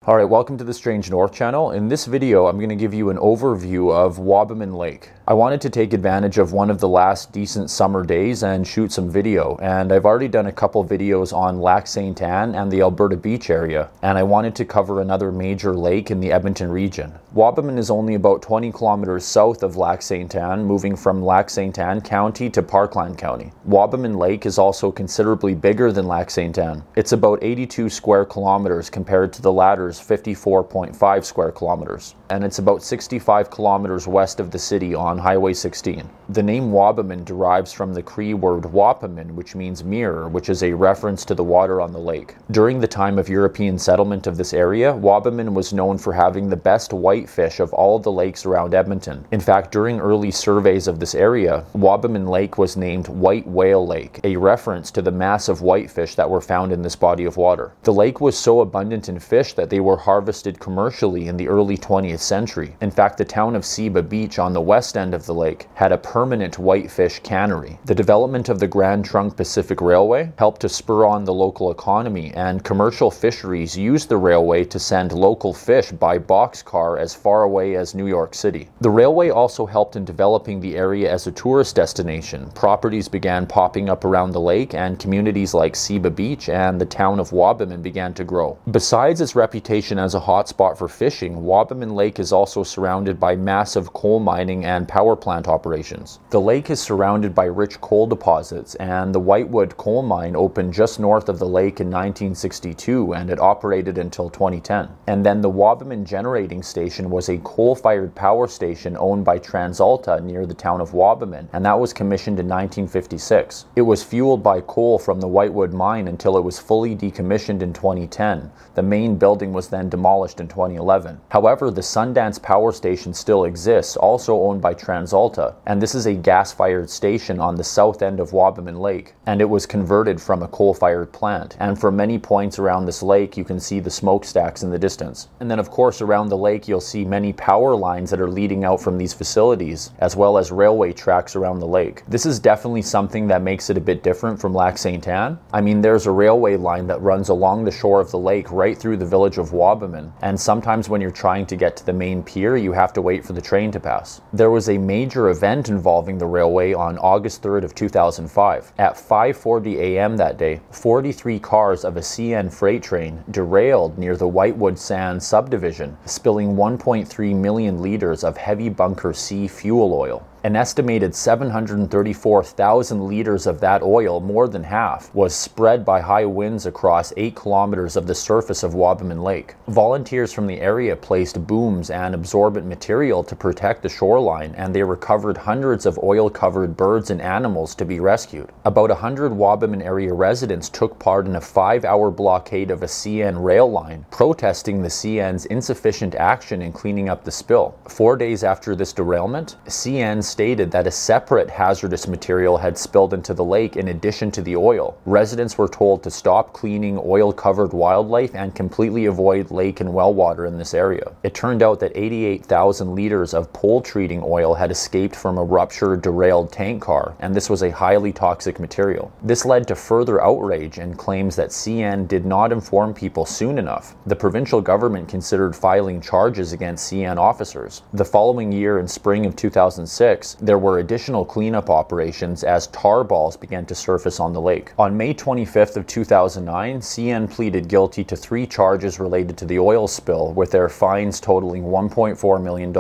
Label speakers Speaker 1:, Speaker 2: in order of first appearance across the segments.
Speaker 1: Alright, welcome to the Strange North channel. In this video, I'm going to give you an overview of Wabamun Lake. I wanted to take advantage of one of the last decent summer days and shoot some video, and I've already done a couple videos on Lac St. Anne and the Alberta Beach area, and I wanted to cover another major lake in the Edmonton region. Wabamun is only about 20 kilometers south of Lac St. Anne, moving from Lac St. Anne County to Parkland County. Wabamun Lake is also considerably bigger than Lac St. Anne. It's about 82 square kilometers compared to the latter's 54.5 square kilometers, and it's about 65 kilometers west of the city on Highway 16. The name Wabamun derives from the Cree word Wapamun, which means mirror, which is a reference to the water on the lake. During the time of European settlement of this area, Wabamun was known for having the best whitefish of all of the lakes around Edmonton. In fact, during early surveys of this area, Wabamun Lake was named White Whale Lake, a reference to the massive whitefish that were found in this body of water. The lake was so abundant in fish that they were harvested commercially in the early 20th century. In fact, the town of Seba Beach on the west end of the lake had a permanent whitefish cannery. The development of the Grand Trunk Pacific Railway helped to spur on the local economy, and commercial fisheries used the railway to send local fish by boxcar as far away as New York City. The railway also helped in developing the area as a tourist destination. Properties began popping up around the lake, and communities like Seba Beach and the town of Wabamun began to grow. Besides its reputation as a hotspot for fishing, Wabamun Lake is also surrounded by massive coal mining and power plant operations. The lake is surrounded by rich coal deposits, and the Whitewood coal mine opened just north of the lake in 1962, and it operated until 2010. And then the Wabamun Generating Station was a coal-fired power station owned by TransAlta near the town of Wabamun, and that was commissioned in 1956. It was fueled by coal from the Whitewood mine until it was fully decommissioned in 2010. The main building was then demolished in 2011. However, the Sundance Power Station still exists, also owned by TransAlta, and this is a gas-fired station on the south end of Wabamun Lake, and it was converted from a coal-fired plant. And from many points around this lake, you can see the smokestacks in the distance. And then of course around the lake you'll see many power lines that are leading out from these facilities, as well as railway tracks around the lake. This is definitely something that makes it a bit different from Lac St. Anne. I mean, there's a railway line that runs along the shore of the lake right through the village of Wabamun, and sometimes when you're trying to get to the main pier, you have to wait for the train to pass. There was a major event involving the railway on August 3rd of 2005. At 5:40 a.m. that day, 43 cars of a CN freight train derailed near the Whitewood Sand subdivision, spilling 1.3 million liters of heavy bunker C fuel oil. An estimated 734,000 liters of that oil, more than half, was spread by high winds across 8 kilometers of the surface of Wabamun Lake. Volunteers from the area placed booms and absorbent material to protect the shoreline, and they recovered hundreds of oil-covered birds and animals to be rescued. About 100 Wabamun area residents took part in a 5-hour blockade of a CN rail line, protesting the CN's insufficient action in cleaning up the spill. 4 days after this derailment, CN stated that a separate hazardous material had spilled into the lake in addition to the oil. Residents were told to stop cleaning oil-covered wildlife and completely avoid lake and well water in this area. It turned out that 88,000 liters of pole treating oil had escaped from a ruptured, derailed tank car, and this was a highly toxic material. This led to further outrage and claims that CN did not inform people soon enough. The provincial government considered filing charges against CN officers. The following year, in spring of 2006, there were additional cleanup operations as tar balls began to surface on the lake. On May 25th of 2009, CN pleaded guilty to 3 charges related to the oil spill, with their fines totaling $1.4 million.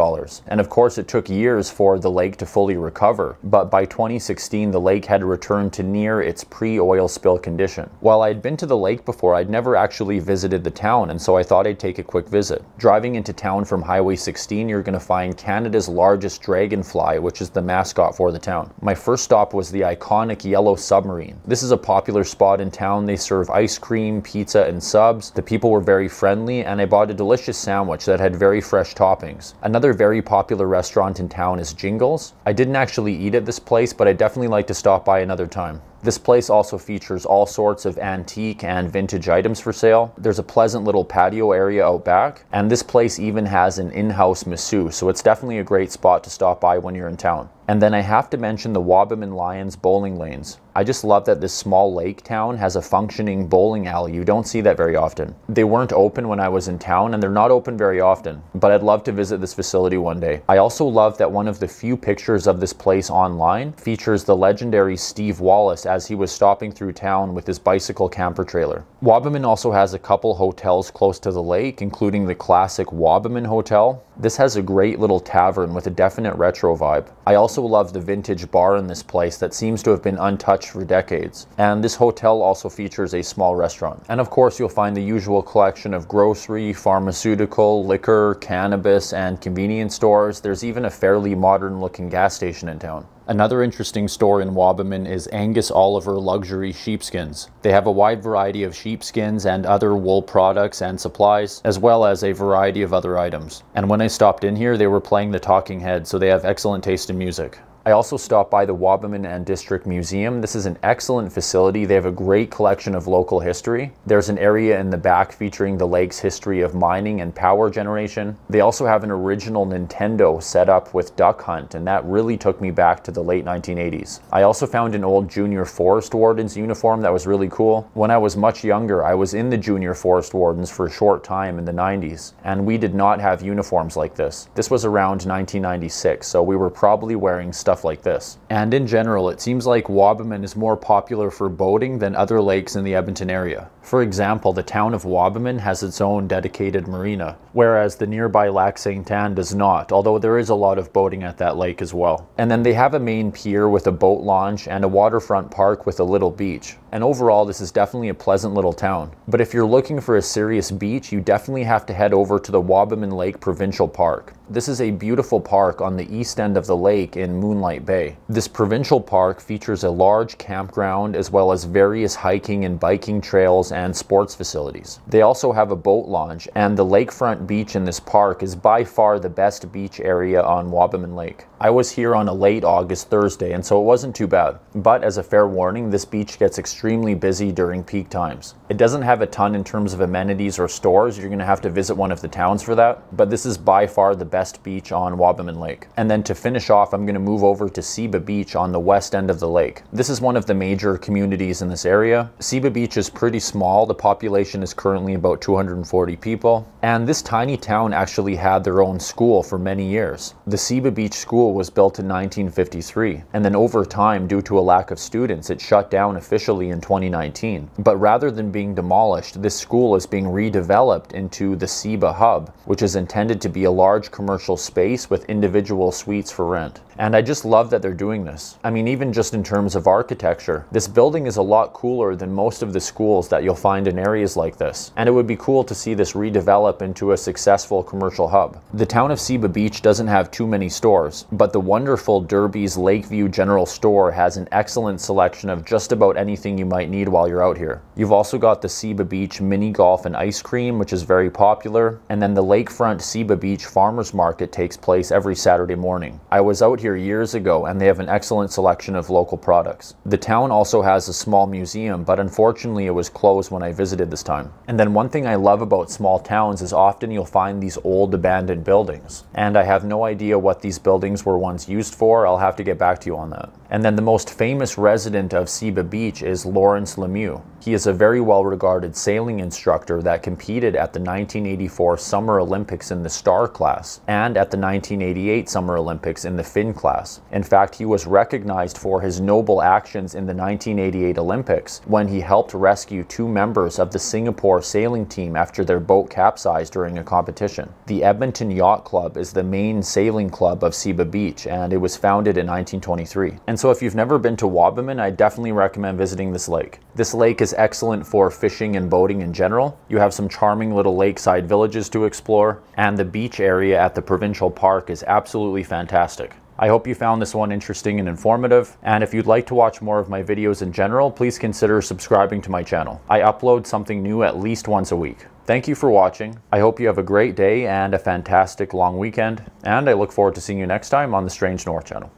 Speaker 1: And of course, it took years for the lake to fully recover, but by 2016, the lake had returned to near its pre-oil spill condition. While I'd been to the lake before, I'd never actually visited the town, and so I thought I'd take a quick visit. Driving into town from Highway 16, you're going to find Canada's largest dragonfly, which is the mascot for the town. My first stop was the iconic Yellow Submarine. This is a popular spot in town. They serve ice cream, pizza, and subs. The people were very friendly, and I bought a delicious sandwich that had very fresh toppings. Another very popular restaurant in town is Jingles. I didn't actually eat at this place, but I'd definitely like to stop by another time. This place also features all sorts of antique and vintage items for sale. There's a pleasant little patio area out back, and this place even has an in-house masseuse, so it's definitely a great spot to stop by when you're in town. And then I have to mention the Wabamun Lions bowling lanes. I just love that this small lake town has a functioning bowling alley. You don't see that very often. They weren't open when I was in town, and they're not open very often, but I'd love to visit this facility one day. I also love that one of the few pictures of this place online features the legendary Steve Wallace as he was stopping through town with his bicycle camper trailer. Wabamun also has a couple hotels close to the lake, including the classic Wabamun Hotel. This has a great little tavern with a definite retro vibe. I also love the vintage bar in this place that seems to have been untouched for decades. And this hotel also features a small restaurant. And of course, you'll find the usual collection of grocery, pharmaceutical, liquor, cannabis, and convenience stores. There's even a fairly modern looking gas station in town. Another interesting store in Wabamun is Angus Oliver Luxury Sheepskins. They have a wide variety of sheepskins and other wool products and supplies, as well as a variety of other items. And when I stopped in here, they were playing the Talking Heads, so they have excellent taste in music. I also stopped by the Wabamun and District Museum. This is an excellent facility. They have a great collection of local history. There's an area in the back featuring the lake's history of mining and power generation. They also have an original Nintendo set up with Duck Hunt, and that really took me back to the late 1980s. I also found an old Junior Forest Warden's uniform that was really cool. When I was much younger, I was in the Junior Forest Wardens for a short time in the 90s, and we did not have uniforms like this. This was around 1996, so we were probably wearing stuff like this. And in general, it seems like Wabamun is more popular for boating than other lakes in the Edmonton area. For example, the town of Wabamun has its own dedicated marina, whereas the nearby Lac Saint Anne does not, although there is a lot of boating at that lake as well. And then they have a main pier with a boat launch and a waterfront park with a little beach. And overall, this is definitely a pleasant little town. But if you're looking for a serious beach, you definitely have to head over to the Wabamun Lake Provincial Park. This is a beautiful park on the east end of the lake in Moonlight Bay. This provincial park features a large campground as well as various hiking and biking trails and sports facilities. They also have a boat launch, and the lakefront beach in this park is by far the best beach area on Wabamun Lake. I was here on a late August Thursday, and so it wasn't too bad. But as a fair warning, this beach gets extremely busy during peak times. It doesn't have a ton in terms of amenities or stores. You're going to have to visit one of the towns for that. But this is by far the best beach on Wabamun Lake. And then to finish off, I'm going to move over to Seba Beach on the west end of the lake. This is one of the major communities in this area. Seba Beach is pretty small. The population is currently about 240 people. And this tiny town actually had their own school for many years. The Seba Beach School was built in 1953. And then over time, due to a lack of students, it shut down officially in 2019. But rather than being demolished, this school is being redeveloped into the Seba Hub, which is intended to be a large commercial space with individual suites for rent. And I just love that they're doing this. I mean, even just in terms of architecture, this building is a lot cooler than most of the schools that you'll find in areas like this. And it would be cool to see this redevelop into a successful commercial hub. The town of Seba Beach doesn't have too many stores, but the wonderful Derby's Lakeview General Store has an excellent selection of just about anything you might need while you're out here. You've also got the Seba Beach mini golf and ice cream, which is very popular. And then the lakefront Seba Beach Farmers Market takes place every Saturday morning. I was out here years ago, and they have an excellent selection of local products. The town also has a small museum, but unfortunately it was closed when I visited this time. And then one thing I love about small towns is often you'll find these old abandoned buildings. And I have no idea what these buildings were once used for. I'll have to get back to you on that. And then the most famous resident of Seba Beach is Lawrence Lemieux. He is a very well-regarded sailing instructor that competed at the 1984 Summer Olympics in the Star class and at the 1988 Summer Olympics in the Fin class. In fact, he was recognized for his noble actions in the 1988 Olympics when he helped rescue 2 members of the Singapore sailing team after their boat capsized during a competition. The Edmonton Yacht Club is the main sailing club of Seba Beach, and it was founded in 1923. And so if you've never been to Wabamun, I definitely recommend visiting this lake. This lake is excellent for fishing and boating in general. You have some charming little lakeside villages to explore, and the beach area at the provincial park is absolutely fantastic. I hope you found this one interesting and informative, and if you'd like to watch more of my videos in general, please consider subscribing to my channel. I upload something new at least once a week. Thank you for watching. I hope you have a great day and a fantastic long weekend, and I look forward to seeing you next time on the Strange North channel.